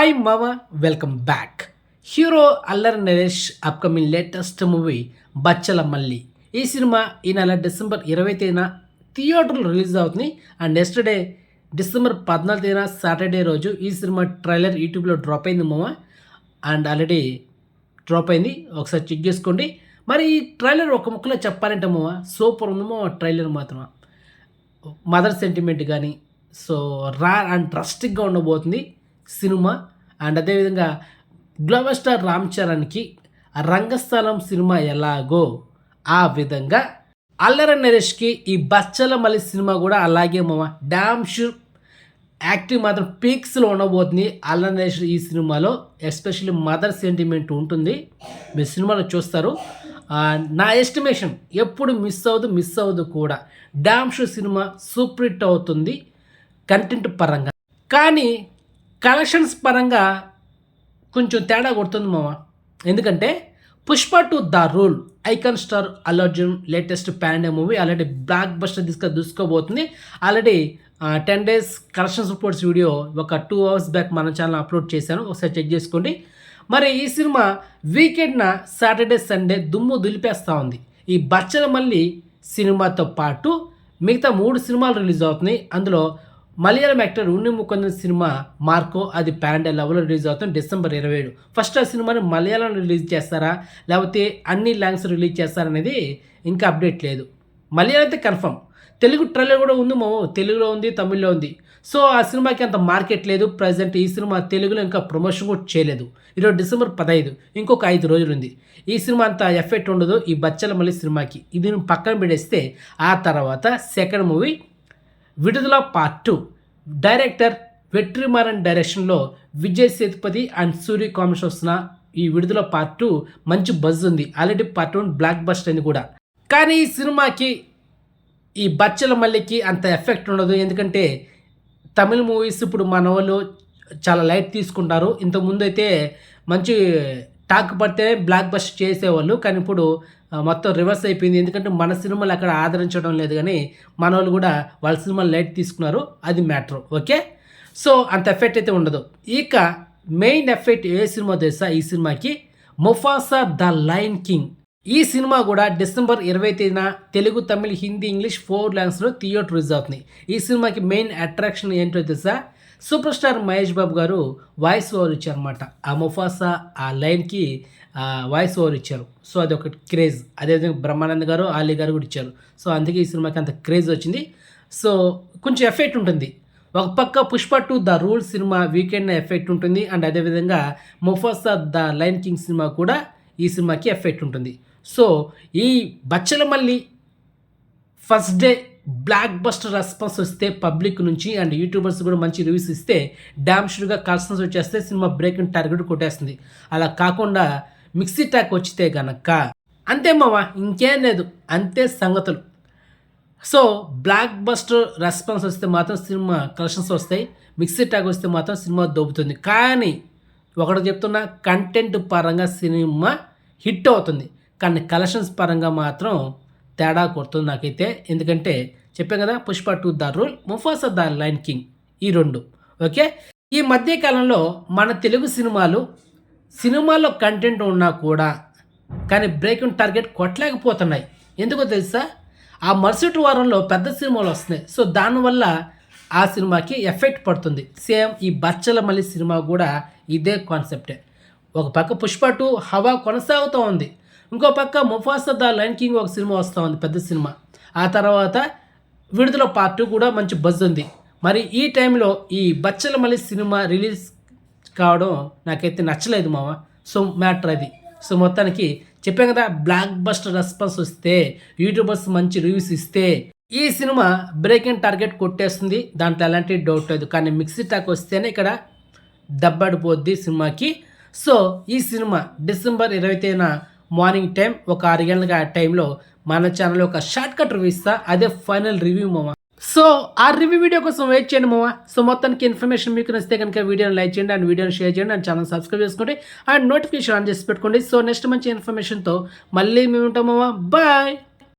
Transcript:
Hi మామ, welcome back. Hero Allari Naresh upcoming latest movie బచ్చల మల్లి. ఈ cinema ఈ నెల డిసెంబర్ 20 తేదీన థియేటర్లో రిలీజ్ అవుతుంది. అండ్ నెక్స్ట్ డిసెంబర్ 14 తేదీన సాటర్డే రోజు ఈ సినిమా ట్రైలర్ యూట్యూబ్లో డ్రాప్ అయింది మామ. అండ్ ఆల్రెడీ డ్రాప్ అయింది, ఒకసారి చెక్ చేసుకోండి. మరి ఈ ట్రైలర్ ఒక ముక్కలో చెప్పాలంటే మామ సూపర్ ఉంది మామ. ట్రైలర్ మాత్రం మదర్ సెంటిమెంట్ కానీ సో రా అండ్ ట్రస్టిక్గా ఉండబోతుంది సినిమా. అండ్ అదేవిధంగా గ్లోబల్ స్టార్ రామ్ చరణ్కి రంగస్థలం సినిమా ఎలాగో ఆ విధంగా అల్లరి నరేష్కి ఈ బచ్చల మల్లి సినిమా కూడా అలాగే మామ. డామ్ షూర్ యాక్టింగ్ మాత్రం పీక్స్లో ఉండబోతుంది అల్లరి నరేష్ ఈ సినిమాలో. ఎస్పెషల్లీ మదర్ సెంటిమెంట్ ఉంటుంది, మీరు సినిమాలో చూస్తారు. నా ఎస్టిమేషన్ ఎప్పుడు మిస్ అవ్వదు కూడా. Damn sure cinema super hit అవుతుంది కంటెంట్ పరంగా, కానీ కలెక్షన్స్ పరంగా కొంచెం తేడా కొడుతుంది మామ. ఎందుకంటే Pushpa 2 the rule icon star Allu Arjun latest pan movie already blockbuster దూసుకోబోతుంది. Already 10 days collections reports video ఒక 2 hours బ్యాక్ మన ఛానల్ అప్లోడ్ చేశాను, ఒకసారి చెక్ చేసుకోండి. మరి ఈ సినిమా వీకెండ్న సాటర్డే సండే దుమ్ము దులిపేస్తూ ఉంది. ఈ బచ్చల మల్లి సినిమాతో పాటు మిగతా 3 సినిమాలు రిలీజ్ అవుతున్నాయి. అందులో మలయాళం యాక్టర్ ఉన్ని ముకుందన్ సినిమా మార్కో, అది ప్యాన్ లెవెల్లో రిలీజ్ అవుతుంది డిసెంబర్ 27. ఫస్ట్ ఆ సినిమాని మలయాళం రిలీజ్ చేస్తారా లేకపోతే అన్ని లాంగ్వేజ్ రిలీజ్ చేస్తారా అనేది ఇంకా అప్డేట్ లేదు. మలయాళం అయితే కన్ఫర్మ్. తెలుగు ట్రైలర్ కూడా ఉంది మామో, తెలుగులో ఉంది, తమిళ్లో ఉంది. సో ఆ సినిమాకి అంత మార్కెట్ లేదు ప్రజెంట్. ఈ సినిమా తెలుగులో ఇంకా ప్రమోషన్ కూడా చేయలేదు. ఈరోజు డిసెంబర్ 15, ఇంకొక 5 రోజులు ఉంది. ఈ సినిమా అంత ఎఫెక్ట్ ఉండదు ఈ బచ్చల మల్లి సినిమాకి. ఇది పక్కన పెడేస్తే ఆ తర్వాత సెకండ్ మూవీ విడుదల పార్ట్ 2 డైరెక్టర్ వెట్రిమారన్ డైరెక్షన్లో Vijay Sethupathi and Surya combination వస్తున్న ఈ విడుదల పార్ట్ 2 మంచి బజ్ ఉంది. ఆల్రెడీ పార్ట్ 1 బ్లాక్ బస్ట్ అయింది కూడా. కానీ ఈ సినిమాకి ఈ బచ్చల మల్లికి అంత ఎఫెక్ట్ ఉండదు. ఎందుకంటే తమిళ మూవీస్ ఇప్పుడు మన వాళ్ళు చాలా లైట్ తీసుకుంటారు. ఇంతకుముందు అయితే మంచి టాక్ పడితే బ్లాక్ బస్ట్ చేసేవాళ్ళు, కానీ ఇప్పుడు మొత్తం రివర్స్ అయిపోయింది. ఎందుకంటే మన సినిమాలు అక్కడ ఆదరించడం లేదు, కానీ మన వాళ్ళు కూడా వాళ్ళ సినిమాలు లైట్ తీసుకున్నారు, అది మ్యాటర్. ఓకే, సో అంత ఎఫెక్ట్ అయితే ఉండదు. ఇక మెయిన్ ఎఫెక్ట్ ఏ సినిమా తెలుసా ఈ సినిమాకి? Mufasa the lion king. ఈ సినిమా కూడా డిసెంబర్ 20 తేదీన తెలుగు, తమిళ్, హిందీ, ఇంగ్లీష్ 4 లాంగ్వేజ్లో థియేటర్ రిలీజ్ అవుతుంది. ఈ సినిమాకి మెయిన్ అట్రాక్షన్ ఏంటో తెలుసా? సూపర్ స్టార్ మహేష్ బాబు గారు వాయిస్ ఓవర్ ఇచ్చారన్నమాట. ఆ ముఫాసా ఆ లైన్కి వాయిస్ ఓవర్ ఇచ్చారు. సో అది ఒక క్రేజ్. అదేవిధంగా బ్రహ్మానంద్ గారు, ఆలీ గారు కూడా ఇచ్చారు. సో అందుకే ఈ సినిమాకి అంత క్రేజ్ వచ్చింది. సో కొంచెం ఎఫెక్ట్ ఉంటుంది. ఒక పక్క Pushpa 2 the rule cinema weekend effect ఉంటుంది. అండ్ అదేవిధంగా Mufasa the lion king cinema కూడా ఈ సినిమాకి ఎఫెక్ట్ ఉంటుంది. సో ఈ Bachchala Malli first day blockbuster response వస్తే పబ్లిక్ నుంచి అండ్ యూట్యూబర్స్ కూడా మంచి రివ్యూస్ ఇస్తే డామ్ షూర్గా కలెక్షన్స్ వచ్చేస్తే సినిమా బ్రేకింగ్ టార్గెట్ కొట్టేస్తుంది. అలా కాకుండా మిక్సీ ట్యాక్ వచ్చితే గనక అంతే మామ, ఇంకేం లేదు, అంతే సంగతులు. సో బ్లాక్ బస్టర్ రెస్పాన్స్ వస్తే మాత్రం సినిమా కలెక్షన్స్ వస్తాయి, మిక్సీ ట్యాక్ వస్తే మాత్రం సినిమా దొబ్బుతుంది. కానీ ఒకటి చెప్తున్నా, కంటెంట్ పరంగా సినిమా హిట్ అవుతుంది, కానీ కలెక్షన్స్ పరంగా మాత్రం తేడా కొడుతుంది నాకైతే. ఎందుకంటే చెప్పాం కదా, Pushpa 2 the rule, Mufasa the lion king, ఈ 2. ఓకే, ఈ మధ్యకాలంలో మన తెలుగు సినిమాల్లో కంటెంట్ ఉన్నా కూడా కానీ బ్రేకింగ్ టార్గెట్ కొట్టలేకపోతున్నాయి. ఎందుకో తెలుసా? ఆ మరుసటి వారంలో పెద్ద సినిమాలు వస్తున్నాయి. సో దానివల్ల ఆ సినిమాకి ఎఫెక్ట్ పడుతుంది. సేమ్ ఈ బచ్చల మల్లి సినిమా కూడా ఇదే కాన్సెప్టే. ఒక పక్క పుష్ప 2 హవా కొనసాగుతూ ఉంది, ఇంకో పక్క ముఫాసా ద లయన్ కింగ్ ఒక సినిమా వస్తూ ఉంది, పెద్ద సినిమా. ఆ తర్వాత విడుదల పార్ట్ 2 కూడా మంచి బజ్ ఉంది. మరి ఈ టైంలో ఈ బచ్చల మల్లి సినిమా రిలీజ్ కావడం నాకైతే నచ్చలేదు మామ. సో మ్యాటర్ అది. సో మొత్తానికి చెప్పాం కదా, బ్లాక్ బస్టర్ రెస్పాన్స్ వస్తే యూట్యూబర్స్ మంచి రివ్యూస్ ఇస్తే ఈ సినిమా బ్రేకింగ్ టార్గెట్ కొట్టేస్తుంది, దాంట్లో ఎలాంటి డౌట్ లేదు. కానీ మిక్సీ టాక్ వస్తేనే ఇక్కడ దెబ్బడిపోద్ది సినిమాకి. సో ఈ సినిమా డిసెంబర్ 20 తేదీన మార్నింగ్ టైం ఒక 6 గంటలకి ఆ టైంలో మన ఛానల్లో ఒక షార్ట్ కట్ రివ్యూ ఇస్తా, అదే ఫైనల్ రివ్యూ మామ. సో ఆ రివ్యూ వీడియో కోసం వెయిట్ చేయండి మామ. సో మొత్తానికి ఇన్ఫర్మేషన్ మీకు నచ్చితే కనుక వీడియోని లైక్ చేయండి అండ్ వీడియోని షేర్ చేయండి అండ్ ఛానల్ సబ్స్క్రైబ్ చేసుకోండి అండ్ నోటిఫికేషన్ ఆన్ చేసి పెట్టుకోండి. సో నెక్స్ట్ మంచి ఇన్ఫర్మేషన్తో మళ్ళీ మేము ఉంటాం మామ. బాయ్.